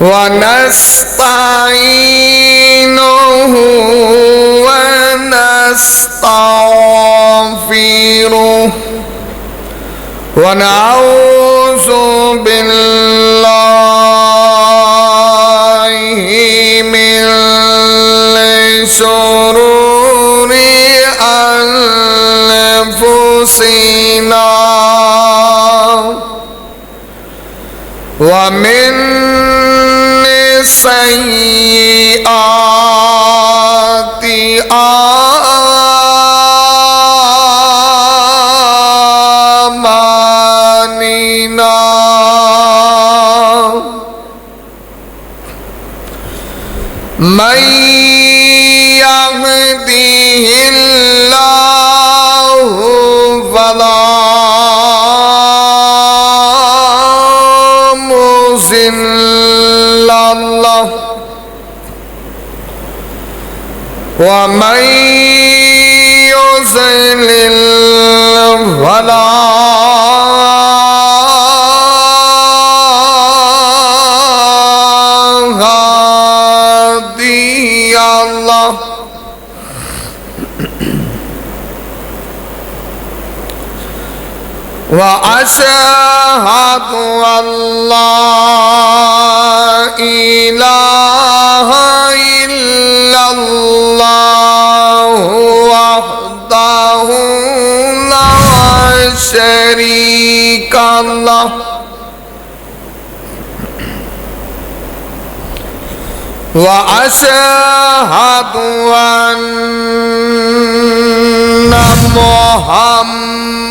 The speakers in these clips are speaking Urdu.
ونستعينه ونستغفره ونعوذ بالله من شرور أنفسنا ومن سيئات أعمالنا من يهده الله فلا مضل له ومن يضلل فلا هادي له وأشهد أن لا إله إلا الله وحده لا شريك له وأشهد أن محمدًا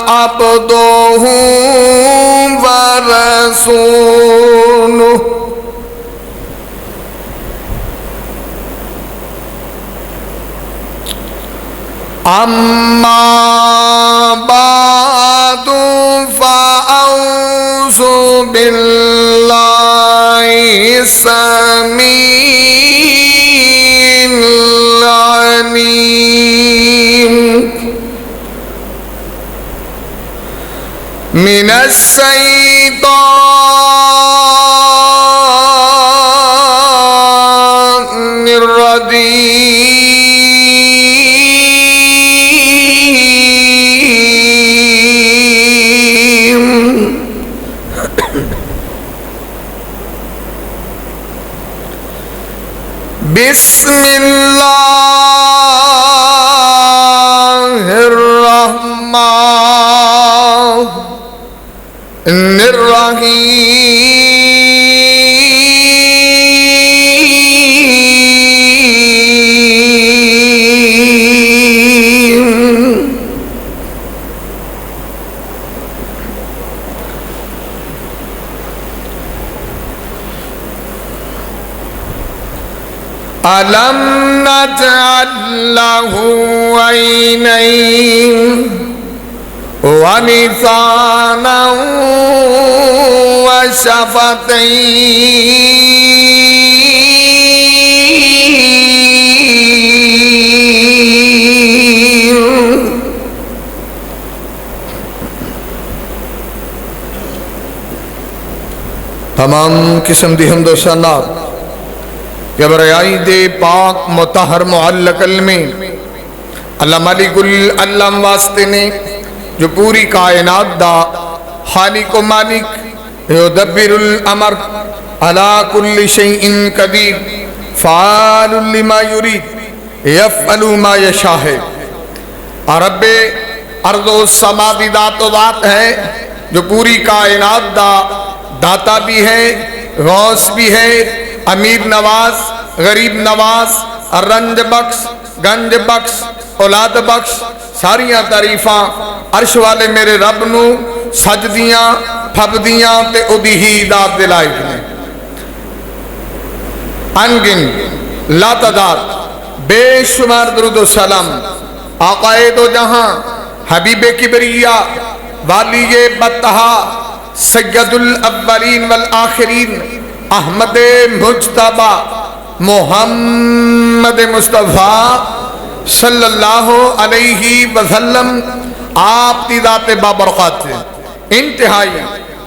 عبده ورسوله أما بعد فأعوذ بالله السميع العليم من الشيطان الرجيم بسم الله الرحمن الرحيم ألم نجعل له عينين ولسانا وشفتين تمام قسم دی حمد و ثنا کہ برائے دے پاک مطہر معلق علمی اللہ ملک العلم واسطے نے جو پوری کائنات دا خالق و مالک یدبر الامر علی کل شیء قدیر فعال لما یرید یفعل ما یشاء ہے رب ارض و سما بھی ذات و ذات ہے جو پوری کائنات دا داتا بھی ہے غوث بھی ہے امیر نواز غریب نواز رنج بخش گنج بخش اولاد بخش ساریاں تعریفاں عرش والے میرے رب نو سجدیاں پھبدیاں تے اودی ہی ذات دے لائق نے انگن لا تعداد بے شمار درود و سلام آقائے دو جہاں حبیب کبریا والی بطہا سید الاولین والآخرین احمد مجتبی محمد مصطفیٰ صلی اللہ علیہ وسلم آپ کی ذات بابرکات سے انتہائی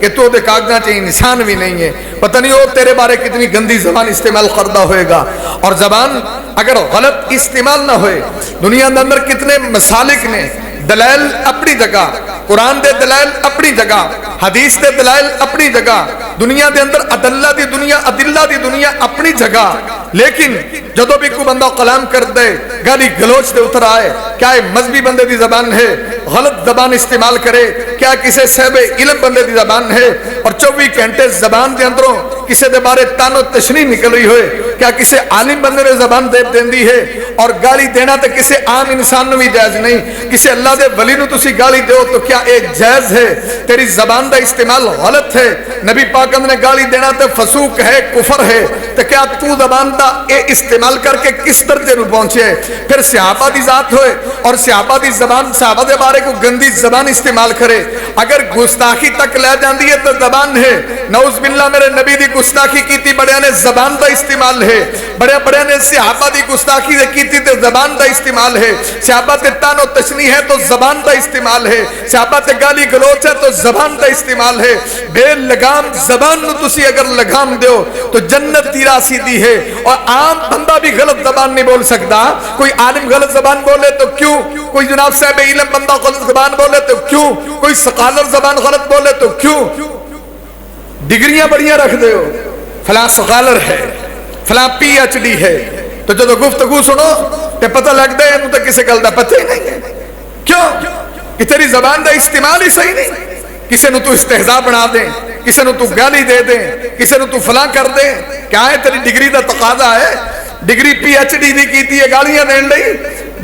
کہ تو دے کاغذاں چ انسان بھی نہیں ہے، پتہ نہیں وہ تیرے بارے کتنی گندی زبان استعمال کردا ہوئے گا۔ اور زبان اگر غلط استعمال نہ ہوئے، دنیا کے اندر کتنے مسالک نے، دلائل اپنی جگہ، قرآن دے دلائل اپنی جگہ، حدیث دے دلائل اپنی جگہ، دنیا دے اندر ادلہ دی دنیا اپنی جگہ، لیکن جدو بھی کوئی بندہ کلام کر دے، گالی گلوچ دے اتر آئے، کیا یہ مذہبی بندے دی زبان ہے، غلط زبان استعمال کرے، کیا کسے صاحب علم بندے دی زبان ہے، اور 24 گھنٹے زبان دے اندروں کسے دے بارے تان و تشریح نکل رہی ہوئے، کیا کسے عالم بندے نے زبان دے دیندی ہے، اور گالی دینا تے کسے عام انسان نو بھی جائز نہیں، کسے اللہ دے ولی نو تسی گالی دیو تو کیا ایک جائز ہے؟ تیری زبان دا استعمال غلط ہے، نبی پاک نے گالی دینا تے فسوق ہے، کفر ہے، تو کیا تو زبان دا اے استعمال کر کے کس درجے نو پہنچے؟ پھر صحابہ دی ذات ہوئے اور صحابہ دی زبان، صحابہ دے بارے کو گندی زبان استعمال کرے، اگر گستاخی تک لے جاندی ہے تو زبان ہے، نعوذ باللہ میرے نبی دی گستاخی کیتی بڑے نے زبان دا استعمال ہے، بڑے نے صحابہ دی گستاخی کیتی تے زبان دا استعمال ہے، صحابہ تے تان و تشنیح ہے تو زبان دا استعمال ہے، صحابہ تے گالی گلوچ ہے تو زبان دا استعمال ہے۔ بے لگام زبان نو تسی اگر لگام دیو تو جنت دی راہ سیدھی ہے، اور عام بندہ بھی غلط زبان نہیں بول سکتا، کوئی عالم غلط زبان بولے تو کیوں، کوئی جناب صاحب علم بندہ غلط زبان بولے تو کیوں، کوئی سکالر زبان غلط بولے تو کیوں؟ ڈگریاں بڑیاں رکھ دے ہو، فلاں سکالر ہے، فلاں پی ایچ ڈی ہے، تو جب گفتگو سنو تو پتہ لگ دے انہوں تو کسے گل دا پتہ ہی نہیں ہے، کیوں کہ تیری زبان دا استعمال ہی صحیح نہیں، کسے نو تو استہزاء بنا دیں، کسے نو تو گالی دے دیں، کسے نو تو فلاں کر دیں، کیا ہے تیری ڈگری دا تقاضا ہے؟ ڈگری پی ایچ ڈی دی کیتی ہے گالیاں دین لئی،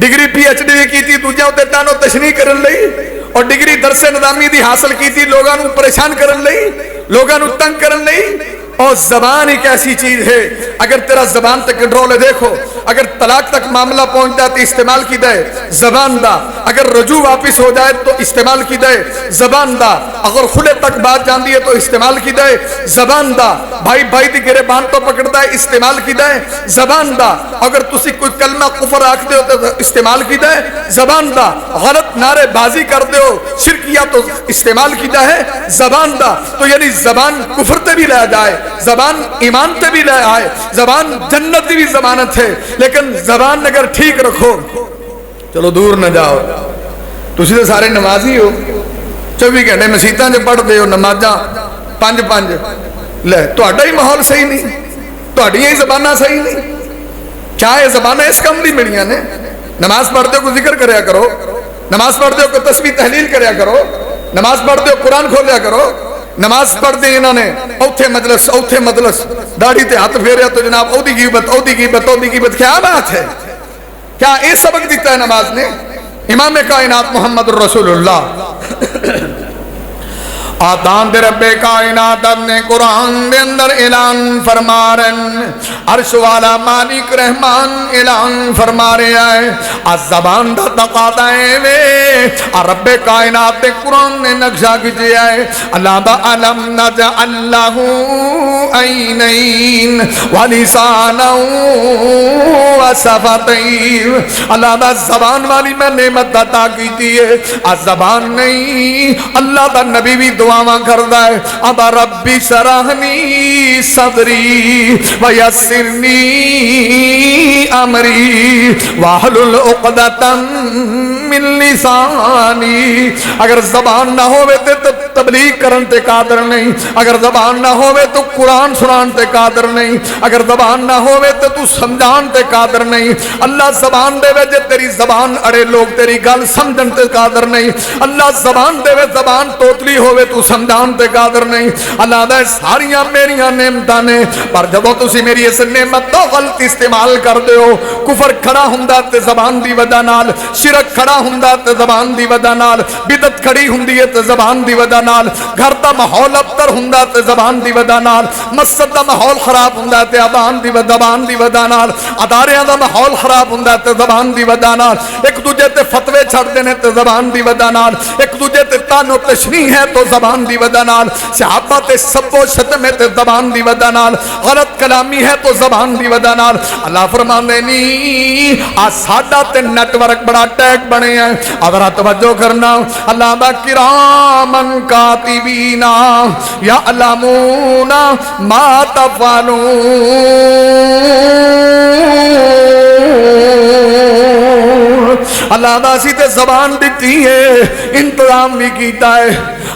ڈگری پی ایچ ڈی دی کیتی دوجاں تے تانو تشریح کرن لئی، اور ڈگری درس نظامی دی حاصل کیتی لوگاں نو پریشان کرن لئی، لوگاں نو تنگ کرن لئی۔ اور زبان ایک ایسی چیز ہے، اگر تیرا زبان تک کنٹرول ہے، دیکھو اگر طلاق تک معاملہ پہنچ جائے تو استعمال کی دے زبان دا، اگر رجوع واپس ہو جائے تو استعمال کی دے زبان دا، اگر خلے تک بات جاندی ہے تو استعمال کی دے زبان دا، بھائی بھائی دی گرے بان تو پکڑ دے استعمال کی دے زبان دا، اگر تسی کوئی کلمہ کفر آکھ دے ہو تو استعمال کی دے زبان دا، غلط نعرے بازی کر دے ہو شرکیہ تو استعمال کی دے ہے زبان دا۔ تو یعنی زبان کفر تے بھی لے جائے، زبان ایمان تے بھی لے آئے، زبان جنت بھی ضمانت ہے، لیکن زبان اگر ٹھیک رکھو، چلو دور نہ جاؤ، تسی تو سارے نمازی ہو، 24 گھنٹے مسیتاں جو پڑھ دے ہو، نمازاں 5 لے، تہاڈا ہی ماحول صحیح نہیں، تہاڈیاں ہی زباناں صحیح نہیں، کیا یہ زبانیں اس کم نہیں ملیاں نے؟ نماز پڑھتے ہو کوئی ذکر کریا کرو، نماز پڑھتے ہو کوئی تسبیح تحلیل کریا کرو، نماز پڑھتے ہو قرآن کھولیا کرو، نماز پڑھ دی انہوں نے اوتھے مجلس داڑھی تے ہاتھ پھیریا تو جناب او دی غیبت، کیا بات ہے؟ کیا اے سبق دیتا ہے نماز نے؟ امام کائنات محمد رسول اللہ آدان دے رب کائنات اپنے قرآن دے اندر اعلان فرما رہے، عرش والا مالک رحمان اعلان فرما رہے ہیں، آج زبان دا تقاضا ہے وے، رب کائنات دے قرآن نے نقشہ کھچیا ہے، اللہ دا علم نجعل لہ عینین ولسانا وشفتین، اللہ دا زبان والی میں نعمت عطا کیتی ہے، آج زبان نہیں، اللہ دا نبی بھی دعاواں کردا ہے، اب ربی شرحنی صدری ویسرنی امری واحلل عقدۃ من لسانی۔ اگر زبان نہ ہوئے تو تبلیغ کرن تے قادر نہیں، اگر زبان نہ ہوئے تو قرآن سنان تے قادر نہیں، اگر زبان نہ ہوئے تو سمجھان تے قادر نہیں۔ اللہ زبان دے وے جے تیری زبان اڑے لوگ تیری گل سمجھن تے قادر نہیں، اللہ زبان دے وے زبان توتلی ہوئے تو سمجھان تے قادر نہیں۔ اللہ دے ساریاں میریاں نعمتاں نے، پر جدوں تسی میری اس نعمت تو غلط استعمال کر دے ہو، کفر کھڑا ہوندا تے زبان دی وجہ نال، شرک کھڑا ہوندا تے زبان دی وجہ نال، بدعت کھڑی ہوندی ہے تے زبان دی وجہ نال، گھر دا ماحول ابتر ہوندا تے زبان دی وجہ نال، مسجد دا ماحول خراب ہوندا تے زبان دی وجہ نال، اداریاں دا ماحول خراب ہوندا تے زبان دی وجہ نال، ایک دوجے تے فتوے چھڑ دینے تے زبان دی وجہ نال، ایک دوجے تے تان و تشریح ہے تو زبان دی وجہ نال، صحابہ تے سب و شتم ہے تے زبان دی وجہ نال، غلط کلامی ہے تو زبان دی وجہ نال۔ اللہ فرماندے نی آ ساڈا تے نیٹ ورک بڑا ٹیک بنے ہیں، اگر توجہ کرنا، اللہ دا کرامن الكاتبين يعلمون ما تفعلون۔ اللہ دا سی تے زبان دیتی ہے، انتظام بھی کیتا ہے،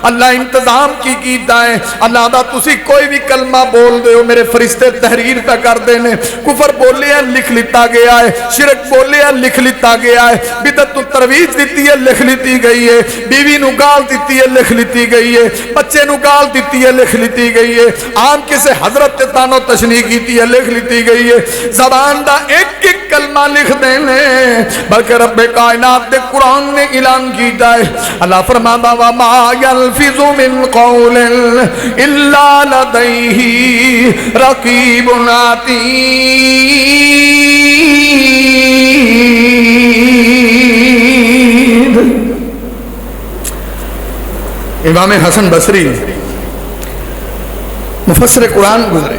اللہ انتظام کی کیتا ہے۔ اللہ دا تسی کوئی بھی کلمہ بول دے ہو، میرے فرشتے تحریر پہ کر دینے۔ کفر بولے ہیں لکھ لیتا گیا ہے، شرک بولے ہیں لکھ لیتا گیا ہے، بدعت تو ترویج دیتی ہے لکھ لیتی گئی ہے، بیوی نو گال دیتی ہے لکھ لیتی گئی ہے، بچے نو گال دیتی ہے لکھ لیتی گئی ہے، عام کسے حضرت تانو تشنیح کیتی ہے لکھ لیتی گئی ہے۔ زبان دا ایک ایک کلمہ لکھ دینے، بلکہ رب کائنات دے قرآن نے اعلان کیتا ہے۔ اللہ فرماتا وَمَا يَلْفِظُ مِنْ قَوْلٍ إِلَّا لَدَيْهِ رَقِيبٌ عَتِيدٌ۔ امام حسن بصری مفسر قرآن گزرے،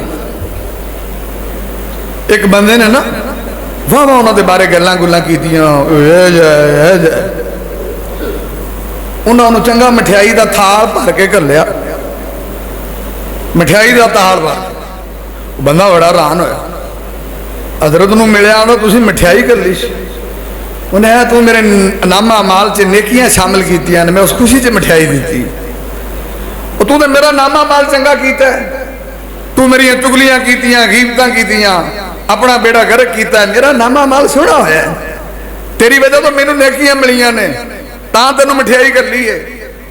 ایک بندے نے نا واہ واہ انہوں دے بارے گلاں گلاں کیتیاں، انہوں نے چنگا مٹھائی دا تھال بھر کے کر لیا، مٹھائی دا تھال بھر، بندہ بڑا حیران ہویا، حضرت نو ملیا انہوں تسی مٹھائی کر لی، انہیں ہے تو میرے نامہ اعمال چ نیکیاں شامل کیتیاں، میں اس خوشی چ مٹھائی دیتی، اور تو نے میرا نامہ اعمال چنگا کیتا ہے، تو میری چگلیاں کیتیاں، غیبتاں کیتیاں، اپنا بیڑا گرک کیتا ہے، میرا نامہ اعمال سونا ہوا ہے، تیری وجہ تو مینوں نیکیاں ملیاں نے، تاں تینوں مٹھائی کر لی ہے۔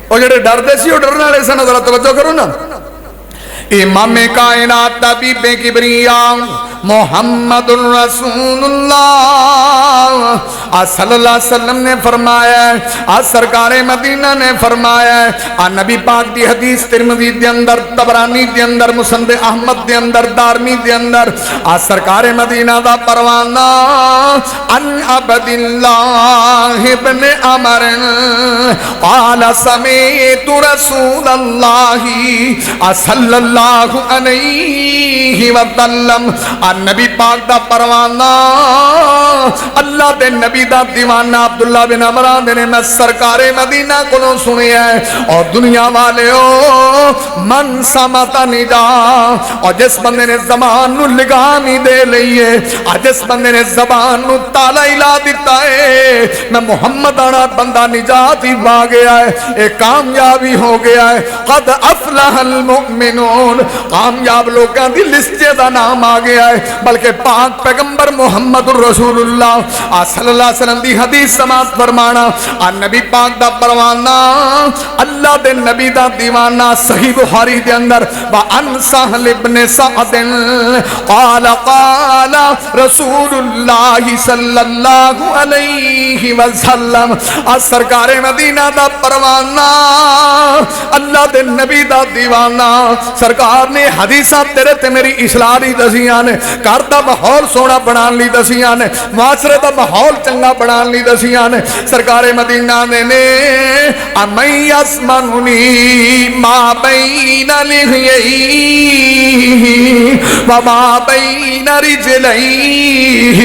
اور جڑے ڈردے سی وہ ڈرنے والے سن، ذرا توجہ کرو نا۔ امام کائنات طبیب کبریاء محمد رسول اللہ صلی اللہ علیہ وسلم نے فرمایا ہے، سرکار مدینہ نے فرمایا ہے، نبی پاک دی حدیث ترمذی دے اندر، طبرانی دے اندر، مسند احمد دے اندر، دارمی دے اندر، سرکار مدینہ دا پروانہ ان عبد اللہ ابن عمر قال سمعت رسول اللہ صلی اللہ علیہ وسلم، نبی پاک دا پروانہ اللہ دے نبی دا دیوانہ عبداللہ بن عمر نے میں سرکار مدینہ کو سنی ہے، اور دنیا والے ہو من سمتا نجا، اور جس بندے نے زبان نو لگامی دے لئیے، اور جس بندے نے زبان نو تالا ہلا دیتا ہے، میں محمد آنا بندہ نجات ہی پا گیا ہے، ایک کامیابی ہو گیا ہے۔ قد افلح المؤمنون، کامیاب لوگاں دی لسٹ دا نام آ گیا ہے، بلکہ پاک پیغمبر محمد رسول اللہ صلی اللہ علیہ وسلم دی حدیث سماعت فرمانا، نبی پاک دا پروانہ اللہ دے نبی دا دیوانہ، صحیح بخاری دے اندر، وَأَنْ سَهْلِ بْنِ سَعْدٍ قَالَ قَالَ رسول اللہ صلی اللہ علیہ وسلم، سرکار مدینہ دا پروانہ اللہ دے نبی دا دیوانہ، سرکار نے حدیثہ تیرے تے میری اصلاح لی دسیاں نے، گھر دا ماحول سونا بنان لی دسیاں نے، معاشرے دا ماحول چنگا بنان لی دسیاں نے، سرکار مدینہ نے اَمَنْ يَسْمَنُنِي مَا بَيْنَ لِحْيَيْهِ وَمَا بَيْنَ رِجْلَيْهِ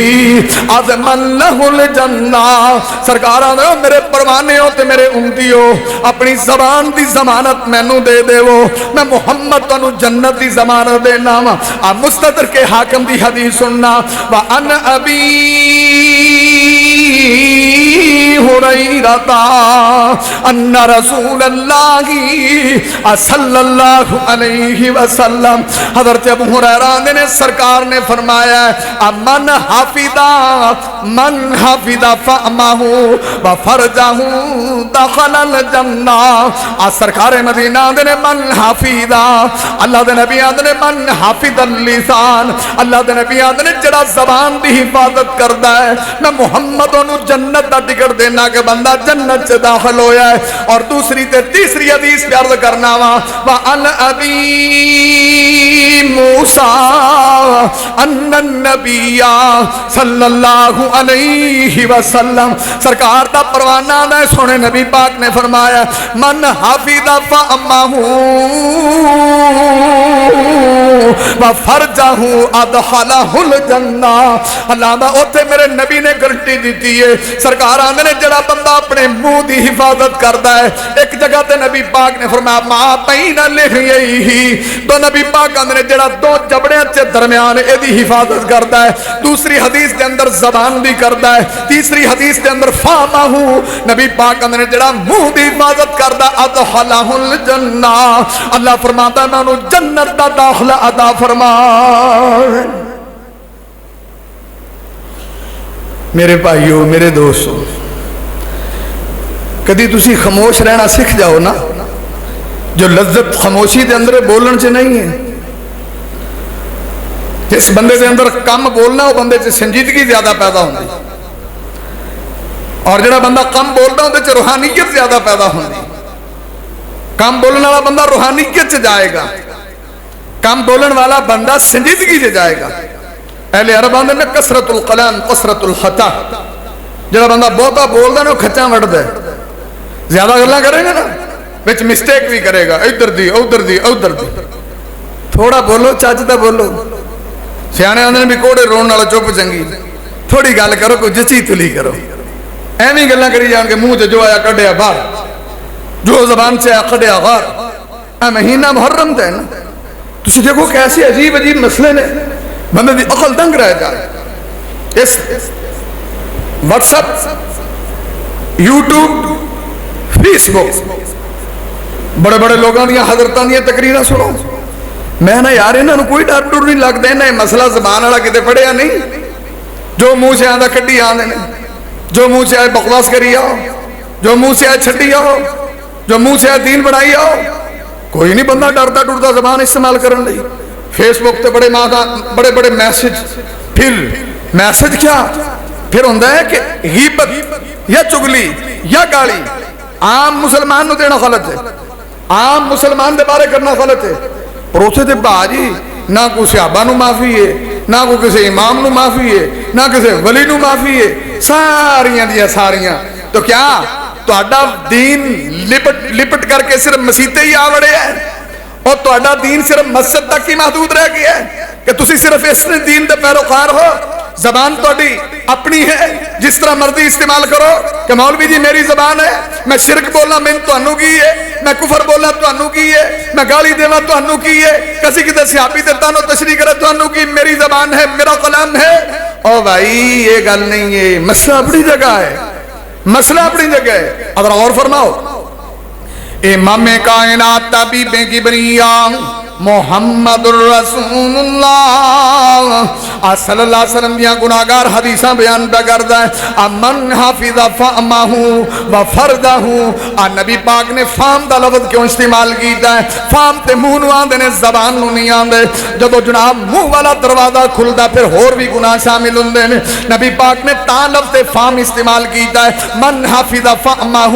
عَظْمًا لَهُ الْجَنَّةِ، سرکار نے میرے پروانے ہو تے میرے امتی ہو، اپنی زبان دی ضمانت میں نو دے دے وہ، میں محمد تنو جنت دی ضمانت دینا، مستدرک کے حاکم دی حدیث سننا، وَأَنْ أَبِي هُرَيْرَةَ أَنَّ رَسُولَ اللَّهِ صلی اللہ علیہ وسلم، حضرت ابو ہریرہ نے سرکار نے فرمایا ہے، من حفظ فأمہ وفرجہ دخل الجنہ، سرکار مدینہ نے من حفظ، اللہ دے نبی نے من حفظ اللسان، اللہ دے نبی نے جڑا زبان دی حفاظت کردا ہے، میں محمد انہوں جنت دا ٹکٹ دینا کہ بندہ جنت سے داخل ہویا ہے۔ اور دوسری تے تیسری حدیث پیار کرنا وَأَنْ أَبِي مُوسَىٰ أَنَّ النَّبِيَّ صلی اللہ علیہ وسلم، سرکار دا پروانہ نے سونے نبی پاک نے فرمایا من حفظ فأمہ وفرجہ ادخلہ الجنہ. اللہ دا اوتھے میرے نبی نے گارنٹی دیتی ہے. سرکار آندے نے جڑا بندہ اپنے منہ دی حفاظت کردا ہے. ایک جگہ تے نبی پاک نے فرمایا ما بین لحییہ، تو نبی پاک آندے نے جڑا دو جبڑیاں دے درمیان اے دی حفاظت کردا ہے. دوسری حدیث دے اندر زبان دی کردا ہے. تیسری حدیث دے اندر فامہ، نبی پاک آندے نے جڑا منہ دی حفاظت کردا ادخلہ الجنہ، اللہ فرماتا ہے میں انہوں جنت دا داخلہ عطا فرما. میرے بھائیو، میرے دوستو، کدی تسی خاموش رہنا سکھ جاؤ نا. جو لذت خاموشی دے اندر بولن سے نہیں ہے. جس بندے دے اندر کم بولنا وہ بندے سے سنجیدگی زیادہ پیدا ہوندی، اور جڑا بندہ کم بولتا ہوندے سے روحانیت زیادہ پیدا ہوندی. کم بولن والا بندہ روحانیت سے جائے گا، کم بولن والا بندہ سنجیدگی سے جائے گا. اہل عرب آندے نے کثرت القلام کثرت الخطا. جڑا بندہ بہتا بولدا نا وہ کھچاں وڑدا ہے. زیادہ گلاں کرے گا نا وچ مسٹیک بھی کرے گا، ادھر دی ادھر دی ادھر دی. تھوڑا بولو، چج دا بولو. سیانے آندے نے بھی کوڑے رون والا چپ چنگی. تھوڑی گل کرو، کوئی جچی تلی کرو. ایویں گلاں کری جان کے منہ جو آیا کڈیا باہر، جو زبان سے آیا کڈیا غار. اے مہینہ محرم تے نا، تسی دیکھو کیسے عجیب عجیب مسئلے نے، بندے دی عقل دنگ رہ جائے. اس واٹس ایپ، یوٹیوب، فیس بک، بڑے بڑے لوگوں دیا حضرتاں دیا تقریراں سنو. میں نہ یار انہاں نوں کوئی ڈر ڈر نہیں لگدا. انہاں مسئلہ زبان والا کتے پڑھیا نہیں. جو منہ سے آندا کڈی آندے نے، جو منہ سے آئے بکواس کری آؤ، جو منہ سے آئے چھٹی آؤ، جو منہ سے آئے دین بنائی آؤ. کوئی نہیں بندہ ڈرتا ڈرتا زبان استعمال کرن لئی. فیس بک تے بڑے بڑے بڑے میسج. پھر میسج کیا؟ پھر ہوندہ ہے کہ غیبت یا چگلی یا گالی عام مسلمان نو دینا غلط ہے، عام مسلمان دے بارے کرنا غلط ہے. پروسے دے باجی نہ کوئی صحابہ نو معافی ہے، نہ کوئی کسی امام نو معافی ہے، نہ کسی ولی نو معافی ہے. ساریاں دیا ساریاں. تو کیا تہاڈا دین لپٹ کر کے صرف مسیتے ہی آوڑے ہیں، اور تہاڈا دین صرف مسجد تک ہی محدود رہ گیا ہے کہ تسی صرف اس دین دے پیروکار ہو؟ زبان تہاڈی اپنی ہے، جس طرح مرضی استعمال کرو. کہ مولوی جی میری زبان ہے، میں شرک بولنا میں تانوں کی ہے، میں کفر بولنا تانوں کی ہے، میں گالی دینا تانوں کی ہے، کسی کسی صحابی تے تانوں تشریح کرے تانوں کی. میری زبان ہے، میرا کلام ہے. او بھائی یہ گل نہیں ہے. مسئلہ اپنی جگہ ہے، مسئلہ اپنی جگہ ہے. اگر اور فرماؤ، امام کائنات طبیب کبریا محمد الرسول اللہ صلی اللہ علیہ وسلم دیا گناہگار حدیثاں بیان پہ کرتا ہے. امن حافظ فامہ و فردہ. نبی پاک نے فام دا لفظ کیوں استعمال کیتا ہے؟ فام تے منہ نو آندے نے، زبان نو نہیں آندے. جدو جناب منہ والا دروازہ کھلدا پھر ہور بھی گناہ شامل ہوندے نے. نبی پاک نے تا لفظ فام استعمال کیتا ہے. من حافظ فامہ،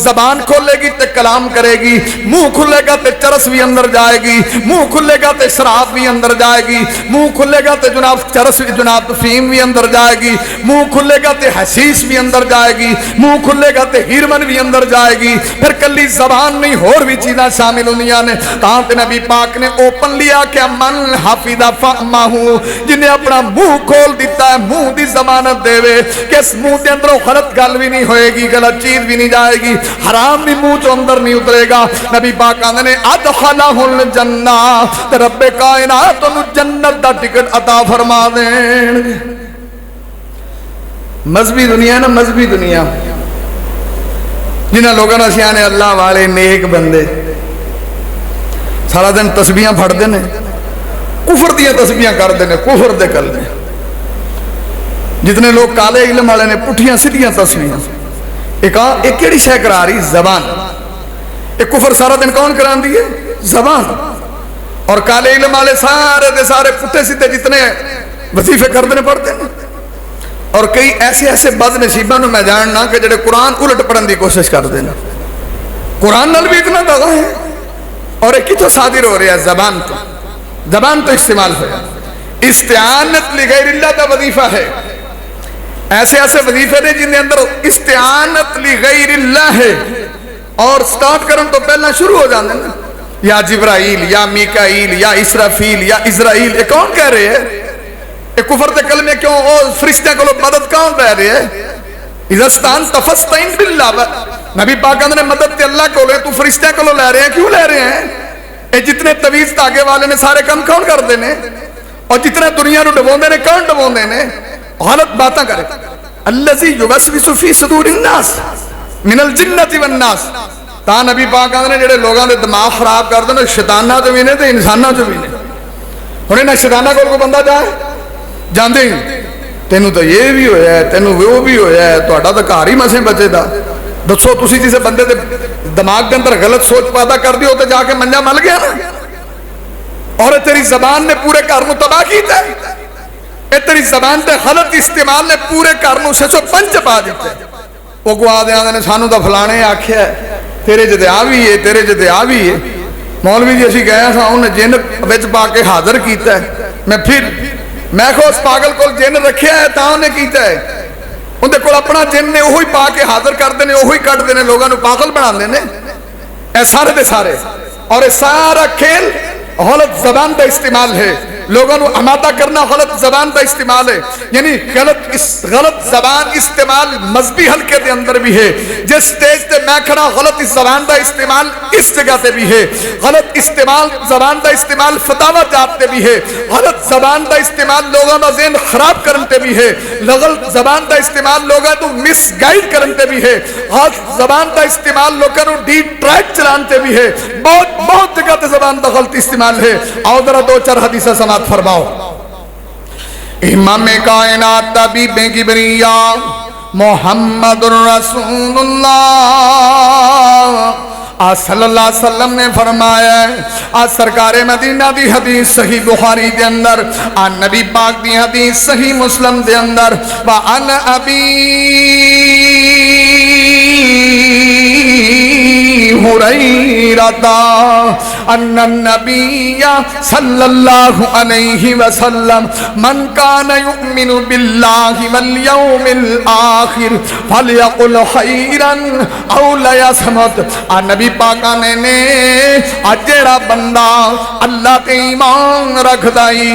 زبان کھولے گی تے کلام کرے گی، منہ کھلے گا تے چرس بھی اندر جائے گی، منہ کھلے گا تے شراب بھی اندر جائے گی، منہ کھلے گا تے جناب چرس جناب فیم بھی اندر جائے گی، منہ کھلے گا تے حشیش بھی اندر جائے گی، منہ کھلے گا تے ہیرمن بھی اندر جائے گی. پھر کلی زبان نہیں اور بھی چیزاں شامل ہوندیاں نے. تاں تے نبی پاک نے اوپن لیا کہ من حفظ فمہ، جنہیں اپنا منہ کھول دیتا ہے منہ دی ضمانت دے وے کہ اس منہ دے اندروں غلط گل بھی نہیں ہوئے گی، غلط چیز بھی نہیں جائے گی، حرام بھی منہ چو اندر نہیں اترے گا. نبی پاک کہندے نے ادخلہ الجنہ، تے رب کائنات انہوں جنت دا ٹکٹ عطا فرما دین. مذہبی دنیا نا، مذہبی دنیا جنہاں لوگوں نے سیانے اللہ والے نیک بندے سارا دن تسبیحاں پھڑتے ہیں، کفر دیا تسبیحاں کرتے ہیں، کفر دے کلے. جتنے لوگ کالے علم والے نے پٹھیاں سیدھیاں تسبیحاں. ایک کیڑی شے کرا رہی؟ زبان. ایک کفر سارا دن کون کران دی ہے؟ زبان. اور کالے علم والے سارے دے سارے پٹھے سیدھے جتنے وظیفے کرتے پڑھتے ہیں. اور کئی ایسے ایسے بد نصیباں نوں میں جاننا کہ جڑے قرآن الٹ پڑھن دی کوشش کرتے ہیں. قرآن نال بھی اتنا دغا ہے. اور ایک کتوں صادر ہو رہا ہے؟ زبان تو. زبان تو استعمال ہوا. استعانت لغیر اللہ کا وظیفہ ہے. ایسے ایسے وظیفے نے جن کے اندر استعانت لغیر اللہ ہے، اور سٹارٹ کرن تو پہلا شروع ہو جاندے ہیں. یا جبرائیل یا میکائیل یا اسرافیل یا اسرائیل، یہ کون کہہ رہے ہیں؟ یہ کفر دے کلمے کیوں فرشتے کو مدد کون رہ رہے ہیں؟ اذستان تفستین باللہ، نبی پاک نے مدد تے اللہ کو لے، تو فرشتے کو لے رہے ہیں، کیوں لے رہے ہیں؟ یہ جتنے طویز تاگے والے نے سارے کم کون کر دینے، اور جتنے دنیا نو ڈبوندے نے کون ڈبوندے نے؟ غلط باتاں کرے۔ الذی یوسوس فی صدور الناس من الجنۃ والناس، تا نبی پاک نے جڑے لوگاں دے دماغ خراب کر دے شیطاناں چ وی نے تے انساناں چ وی نے۔ ہن انہاں شیطاناں کول کوئی بندہ جائے جاندے ہی تینوں تو یہ بھی ہویا ہے، تینوں وہ بھی ہویا ہے، تہاڈا تو گھر ہی مسے بچے دا، دسو تسی جسے بندے دے دماغ کے اندر غلط سوچ پیدا کر دیو تے جا کے منجا مل گیا نا، اور تیری زبان نے پورے گھر نو تباہ کیتا ہے، اے تیری زبان تے غلط استعمال نے پورے گھر نو 605 پا دیتا ہے۔ وہ گوا دیاں نے سانو تو فلانے آکھیا ہے، تیرے جتے آ بھی ہے، تیرے جتے آ بھی ہے۔ مولوی جی اسی گئے سا انہیں جن وچ پا کے حاضر کیتا ہے، میں کو اس پاگل کو جن رکھیا ہے تا انہیں کیتا ہے، اندھے کو اپنا جن نے وہی پا کے حاضر کر دینے، وہی کٹ دینے، لوگاں نو پاگل بنا دینے، اے سارے دے سارے۔ اور اے سارا کھیل غلط زبان دا استعمال ہے، لوگوں نو آمادہ کرنا غلط زبان دا استعمال ہے، یعنی غلط زبان استعمال مذہبی حلقے دے اندر بھی ہے، جس سٹیج تے میں کھڑا غلط زبان دا استعمال اس جگہ تے بھی ہے، غلط زبان دا استعمال فتاوی جات تے بھی ہے، غلط زبان دا استعمال لوگوں دا ذہن خراب کرن تے بھی ہے، غلط زبان دا استعمال لوگوں کو مس گائیڈ کرن تے بھی ہے، غلط زبان دا استعمال لوگوں کو ڈی ٹریک چلان تے بھی ہے، بہت جگہ تے زبان دا غلط استعمال ہے۔ آؤ ذرا دو چار حدیثہ سماعت فرماؤ۔ امام کائنات طبیب کبریا محمد رسول اللہ صلی اللہ علیہ وسلم نے فرمایا ہے، سرکار مدینہ دی حدیث صحیح بخاری دے اندر، نبی پاک دی حدیث صحیح مسلم دے اندر، وَعَنْ أَبِي هريرة أن النبي صلى الله عليه وسلم من كان يؤمن بالله واليوم الآخر فليقل خيرا أو ليصمت۔ نبی پاک نے جڑا بندہ اللہ تے ایمان رکھ دائی،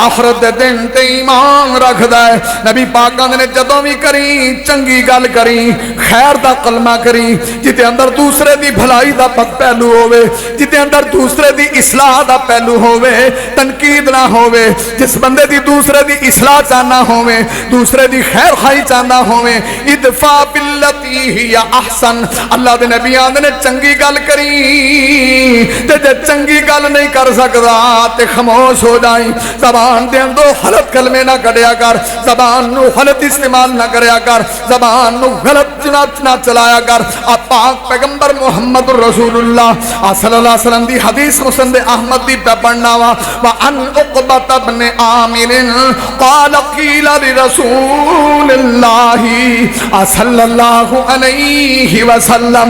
آخرت دن تے ایمان رکھ دائے، نبی پاک نے جدوں بھی کری چنگی گل کری، خیر دا کلمہ کری، جتے اندر دوسرے دی بھلائی دا پت پہلو ہوئے، جتے اندر دوسرے دی اصلاح دا پہلو ہوئے، تنقید نہ ہوئے، جس بندے دی دوسرے دی اصلاح چاہنا ہوئے، دوسرے دی خیر خائی چاہنا ہوئے، ادفع باللتی ہی احسن، اللہ دے نبی آدھے نے چنگی گل کری، تے جے چنگی گل نہیں کر سکتا تے خاموش ہو جائیں، زبان دے اندر غلط کلمے نہ کڑیا کر، زبان نو غلط استعمال نہ کریا کر، زبان نو غلط نہ چلایا کر۔ آپ پاک پیغمبر محمد رسول اللہ صلی اللہ علیہ وسلم دی حدیث مسند احمد دی پہ پڑھنا وا، وَعَنْ عُقْبَةَ بْنِ عَامِرٍ قَالَ قِيلَ لِرَسُولِ اللَّهِ صلی اللہ علیہ وسلم،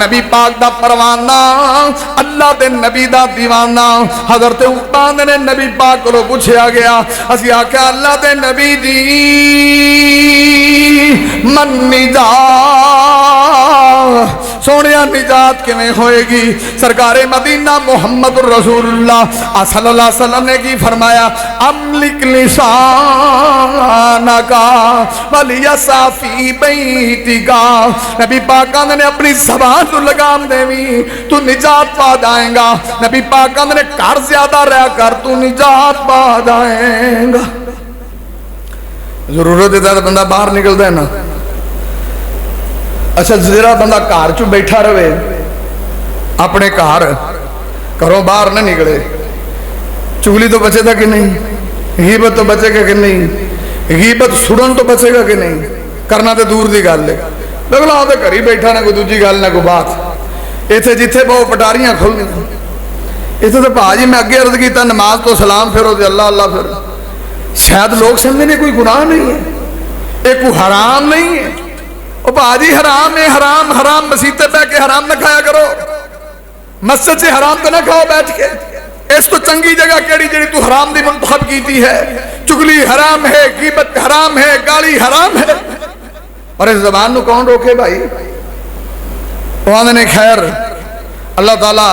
نبی پاک دا پروانہ، اللہ دے نبی دا دیوانہ، حضرت عقبہ نے نبی پاک کو پوچھا گیا، اسی آکھا اللہ دے نبی دی من نجات، سونیا نجات کیویں ہوئے گی؟ سرکار مدینہ محمد رسول اللہ صلی اللہ علیہ وسلم نے کی فرمایا، املک لسانکا ولیسع فی بیتکا، نبی پاک نے اپنی زبان تو لگام دیوی تو نجات پا جائیں گا، نبی پاک نے کار زیادہ رہ کر تو نجات پا جائیں گا۔ ضرورت ہے تو بندہ باہر نکلتا ہے نا، اچھا جرا بندہ کار چو بیٹھا رہے، اپنے کار گھروں باہر نہ نکلے، چگلی تو بچے گا کہ نہیں، غیبت تو بچے گا کہ نہیں، غیبت سڑن تو بچے گا کہ نہیں، کرنا تو دور دی گل ہے، لگنا ہو تو گھر ہی بیٹھا نہ کوئی دوجی گل نہ کوئی بات، اتنے جتھے بہت پٹاریاں کھل گئی، اتنے تو بھا جی میں اگے عرض کیتا نماز تو سلام پھرو تے اللہ اللہ پھر، شاید لوگ سمجھنے کوئی گناہ نہیں ہے، ایک کوئی حرام نہیں ہے، او بھاجی حرام ہے، حرام حرام مسیتے پہ کے حرام نہ کھایا کرو، مسجد سے حرام تو نہ کھاؤ بیٹھ کے، اس تو چنگی جگہ کیڑی جڑی تو حرام دی منتخب کیتی ہے، چگلی حرام ہے، غیبت حرام ہے، گالی حرام ہے، اور اس زبان نو کون روکے بھائی؟ وہاں نے خیر اللہ تعالیٰ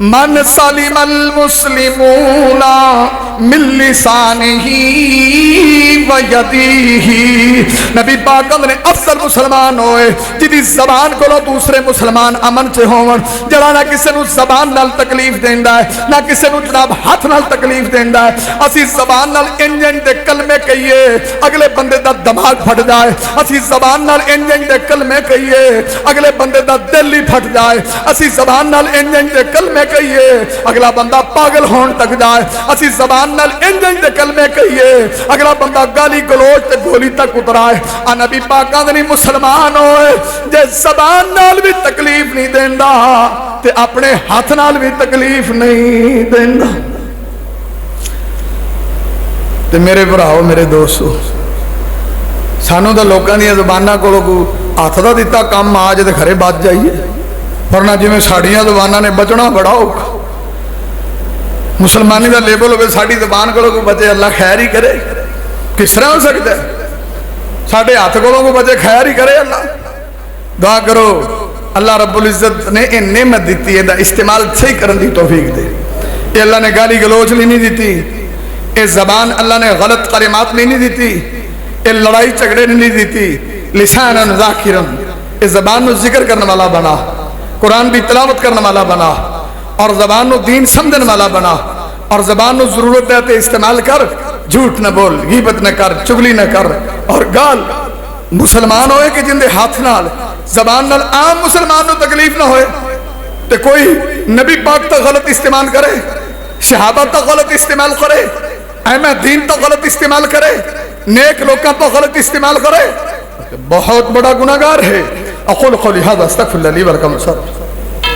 من سلم المسلمون من لسانه و یدیہ، نبی پاک نے افضل مسلمان ہوئے جدی زبان کو دوسرے مسلمان امن سے ہون، جڑا نہ کسی نو زبان نال تکلیف دیندا ہے، نہ کسی نو جناب ہاتھ نال تکلیف دیندا ہے۔ اسی زبان نال انجن دے کلمے کہیے اگلے بندے دا دماغ پھٹ جائے، اسی زبان نال انجن دے کلمے کہیے اگلے بندے دا دل ہی پھٹ جائے، اسی زبان نال انجن دے کلمے کہیے اگلا بندہ پاگل ہون تک جائے، اسی زبان نال انجن دے کلمے کہیے اگلا بندہ گالی گلوچ تے گولی تک اترائے۔ نبی پاک آدھنی مسلمان ہوئے جے زبان نال بھی تکلیف نہیں دیندا تے اپنے ہاتھ نال بھی تکلیف نہیں دیندا۔ تے میرے بھراؤ میرے دوستو، سانو دا لوکاں دی زباناں کولوں کو ہاتھ دا دتا کام آ جے تے گھرے بچ جائیے، ورنہ جویں ساڈیاں زباناں نے بچنا بڑا اوکھا۔ مسلمانی دا لیبل ہوئے ساڈی زبان کولوں کو بچے اللہ خیر ہی کرے، کس طرح ہو سکتا ہے؟ ساڈے ہاتھ کولوں کو بچے خیر ہی کرے اللہ۔ دعا کرو اللہ رب العزت نے یہ نعمت دیتی ہے دا استعمال صحیح کرن دی توفیق دے۔ یہ اللہ نے گالی گلوچ نہیں دیتی، یہ زبان اللہ نے غلط کلمات نہیں دیتی، یہ لڑائی جھگڑے نہیں دیتی۔ لساناً ذاکراً، یہ زبان نو ذکر کرنے والا بنا، قرآن بھی تلاوت کرنے والا بنا، اور زبان نو دین سمجھنے والا بنا، اور زبان نو ضرورت ہے تے استعمال کر، جھوٹ نہ بول، غیبت نہ کر، چگلی نہ کر، اور گال مسلمان ہوئے کہ جن دے ہاتھ نال زبان نال عام مسلمان نو تکلیف نہ ہوئے تے کوئی نبی پاک تا غلط استعمال کرے، صحابہ تا غلط استعمال کرے، احمد دین تا غلط استعمال کرے، نیک لوکاں تا غلط استعمال کرے، بہت بڑا گناہگار ہے۔ اقول قولی ھذا استغفر اللہ لی ولکم۔